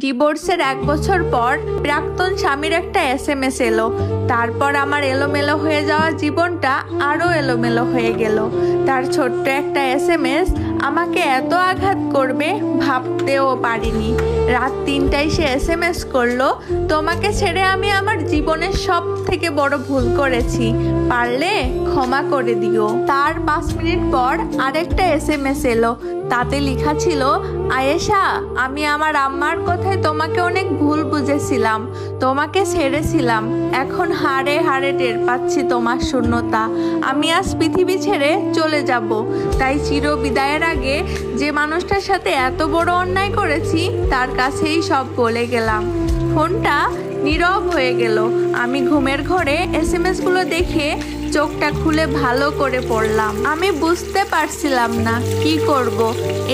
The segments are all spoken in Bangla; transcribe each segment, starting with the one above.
ডিভোর্সের 1 বছর পর প্রাক্তন স্বামীর একটা SMS এলো। তারপর আমার এলোমেলো হয়ে যাওয়া জীবনটা আরও এলোমেলো হয়ে গেল। তার ছোট্ট একটা SMS আমাকে এত আঘাত করবে ভাবতেও পারিনি। রাত 3টায় সে SMS করলো, তোমাকে ছেড়ে আমি আমার জীবনের সব থেকে বড় ভুল করেছি, পারলে ক্ষমা করে দিও। তার 5 মিনিট পর আরেকটা SMS এলো। তাতে লেখা ছিল, আয়েশা, আমি আমার আম্মার কথায় তোমাকে অনেক ভুল বুঝেছিলাম, তোমাকে ছেড়েছিলাম। এখন হাড়ে হাড়ে টের পাচ্ছি তোমার শূন্যতা। আমি আজ পৃথিবী ছেড়ে চলে যাব। তাই চির বিদায়ের আগে যে মানুষটার সাথে এত বড় অন্যায় করেছি তার কাছেই সব বলে গেলাম। ফোনটা নীরব হয়ে গেল। আমি ঘুমের ঘরে SMS গুলো দেখে চোখটা খুলে ভালো করে পড়লাম। আমি বুঝতে পারছিলাম না কি করব।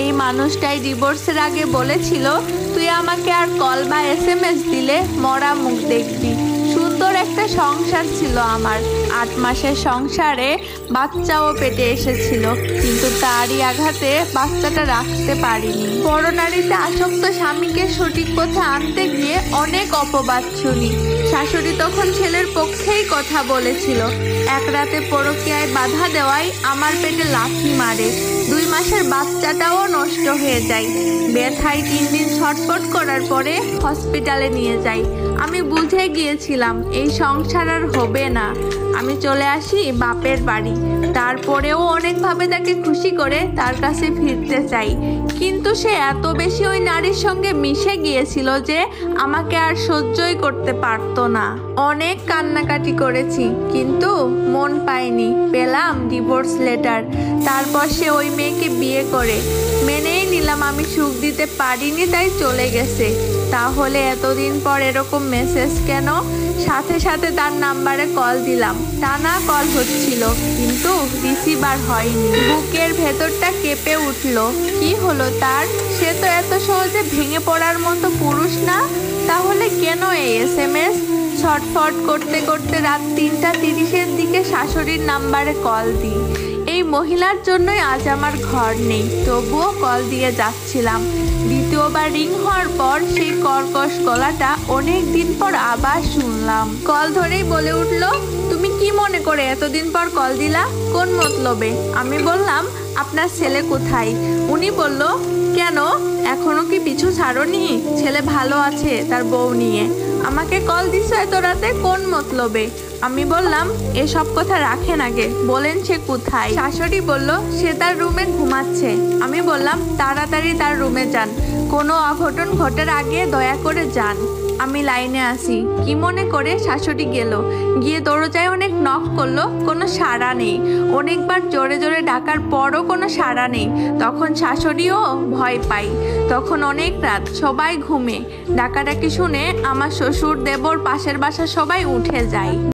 এই মানুষটাই ডিভোর্সের আগে বলেছিল, তুই আমাকে আর কল বা SMS দিলে মরা মুখ দেখবি। সুন্দর একটা সংসার ছিল আমার। 8 মাসের সংসারে বাচ্চাও পেটে এসেছিল, কিন্তু তারই আঘাতে বাচ্চাটা রাখতে পারিনি। পরনারীতে আসক্ত স্বামীকে সঠিক পথে আনতে গিয়ে অনেক অপবাদ শুনি। শাশুড়ি তখন ছেলের পক্ষেই কথা বলেছিল। এক রাতে পরকীয়ায় বাধা দেওয়ায় আমার পেটে লাথি মারে। 2 মাসের বাচ্চাটাও নষ্ট হয়ে যায়। ব্যথায় 3 দিন ছটফট করার পরে হসপিটালে নিয়ে যাই। আমি বুঝে গিয়েছিলাম এই সংসার আর হবে না। আমি চলে আসি বাপের বাড়ি। তারপরেও অনেকভাবে তাকে খুশি করে তার কাছে ফিরতে চাই, কিন্তু সে এত বেশি ওই নারীর সঙ্গে মিশে গিয়েছিল যে আমাকে আর সহ্যই করতে পারতো না। অনেক কান্নাকাটি করেছি, কিন্তু মন পাইনি। পেলাম ডিভোর্স লেটার। তারপর সে ওই মেয়েকে বিয়ে করে। মেনেই নিলাম আমি সুখ দিতে পারিনি, তাই চলে গেছে। তাহলে এতদিন পর এরকম মেসেজ কেন? সাথে সাথে তার নাম্বারে কল দিলাম। টানা কল হচ্ছিল, কিন্তু রিসিভার হয়নি। বুকের ভেতরটা কেঁপে উঠল। কি হলো তার? সে তো এত সহজে ভেঙে পড়ার মতো পুরুষ না। তাহলে কেন এই SMS? ছটফট করতে করতে রাত 3:30-এর দিকে শাশুড়ির নাম্বারে কল দিই। এই মহিলার জন্যই আজ আমার ঘর নেই, তবুও কল দিয়ে যাচ্ছিলাম। দ্বিতীয়বার রিং হওয়ার পর সেই কর্কশ গলাটা অনেক দিন পর আবার শুনলাম। কল ধরেই বলে উঠল, তুমি কি মনে করে এতদিন পর কল দিলা? কোন মতলবে? আমি বললাম, আপনার ছেলে কোথায়? উনি বলল, কেন, এখনো কি পিছু ছাড়োনি? ছেলে ভালো আছে তার বউ নিয়ে। আমাকে কল দিছো এত রাতে কোন মতলবে? আমি বললাম, এসব কথা রাখেন আগে, বলেন সে কোথায়? শাশুড়ি বলল, সে তার রুমে ঘুমাচ্ছে। আমি বললাম, তাড়াতাড়ি তার রুমে যান, কোনো অঘটন ঘটার আগে দয়া করে যান। আমি লাইনে আসি। কি মনে করে শাশুড়ি গেল। গিয়ে দরজায় অনেক নক করলো, কোনো সাড়া নেই। অনেকবার জোরে জোরে ডাকার পরও কোনো সাড়া নেই। তখন শাশুড়িও ভয় পাই। তখন অনেক রাত, সবাই ঘুমে। ডাকাডাকি শুনে আমার শ্বশুর, দেবর, পাশের বাসার সবাই উঠে যায়।